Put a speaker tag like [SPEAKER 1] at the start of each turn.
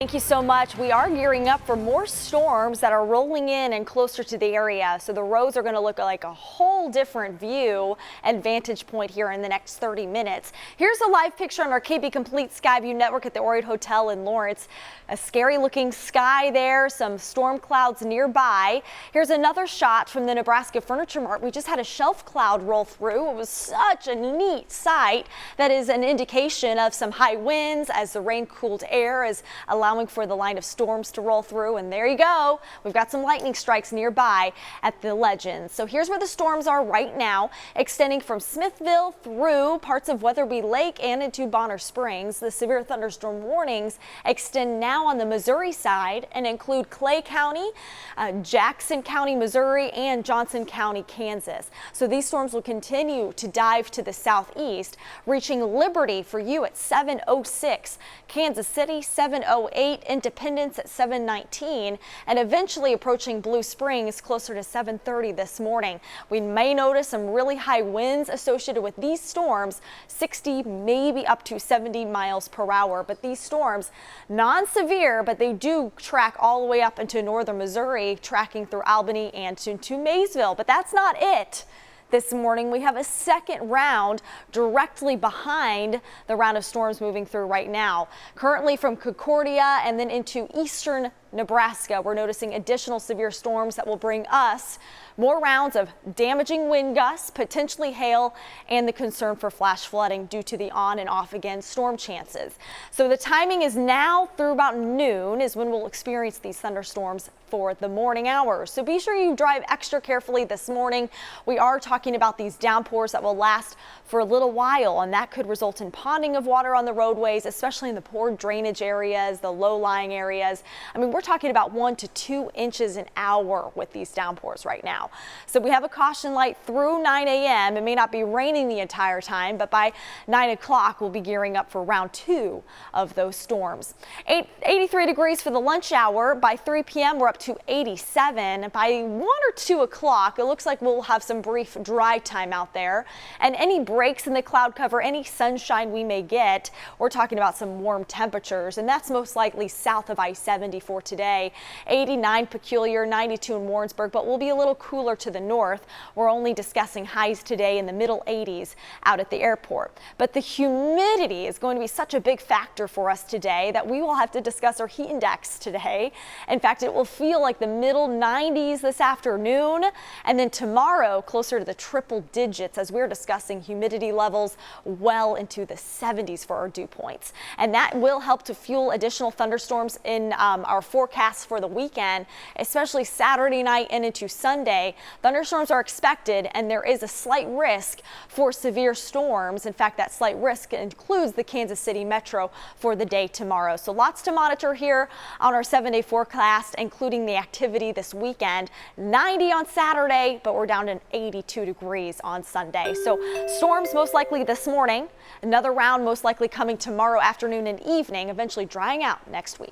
[SPEAKER 1] Thank you so much. We are gearing up for more storms that are rolling in and closer to the area. So the roads are going to look like a whole different view and vantage point here in the next 30 minutes. Here's a live picture on our KB Complete Skyview network at the Orient Hotel in Lawrence. A scary looking sky there, some storm clouds nearby. Here's another shot from the Nebraska Furniture Mart. We just had a shelf cloud roll through. It was such a neat sight. That is an indication of some high winds as the rain cooled air is allowing for the line of storms to roll through. And there you go. We've got some lightning strikes nearby at the Legends. So here's where the storms are right now, extending from Smithville through parts of Weatherby Lake and into Bonner Springs. The severe thunderstorm warnings extend now on the Missouri side and include Clay County, Jackson County, Missouri, and Johnson County, Kansas. So these storms will continue to dive to the southeast, reaching Liberty for you at 7:06, Kansas City 7:08, Independence at 7:19, and eventually approaching Blue Springs closer to 7:30 this morning. We may notice some really high winds associated with these storms, 60, maybe up to 70 miles per hour. But these storms, non-severe, but they do track all the way up into northern Missouri, tracking through Albany and to Maysville. But that's not it. This morning, we have a second round directly behind the round of storms moving through right now. Currently from Concordia and then into eastern Nebraska, we're noticing additional severe storms that will bring us more rounds of damaging wind gusts, potentially hail, and the concern for flash flooding due to the on and off again storm chances. So the timing is now through about noon is when we'll experience these thunderstorms for the morning hours. So be sure you drive extra carefully this morning. We are talking about these downpours that will last for a little while, and that could result in ponding of water on the roadways, especially in the poor drainage areas, the low-lying areas. I mean, we're talking about 1 to 2 inches an hour with these downpours right now. So we have a caution light through 9 a.m. It may not be raining the entire time, but by 9 o'clock, we'll be gearing up for round 2 of those storms. 83 degrees for the lunch hour. By 3 p.m., we're up to 87. By 1 or 2 o'clock, it looks like we'll have some brief dry time out there. And any breaks in the cloud cover, any sunshine we may get, we're talking about some warm temperatures, and that's most likely south of I-70 for today. 89 Peculiar, 92 in Warrensburg, but we'll be a little cooler to the north. We're only discussing highs today in the middle 80s out at the airport. But the humidity is going to be such a big factor for us today that we will have to discuss our heat index today. In fact, it will feel like the middle 90s this afternoon, and then tomorrow closer to the triple digits as we're discussing humidity levels well into the 70s for our dew points. And that will help to fuel additional thunderstorms in our forecast for the weekend, especially Saturday night and into Sunday. Thunderstorms are expected, and there is a slight risk for severe storms. In fact, that slight risk includes the Kansas City metro for the day tomorrow. So lots to monitor here on our 7-day forecast, including the activity this weekend. 90 on Saturday, but we're down to 82 degrees on Sunday. So storms most likely this morning, another round most likely coming tomorrow afternoon and evening, eventually drying out next week.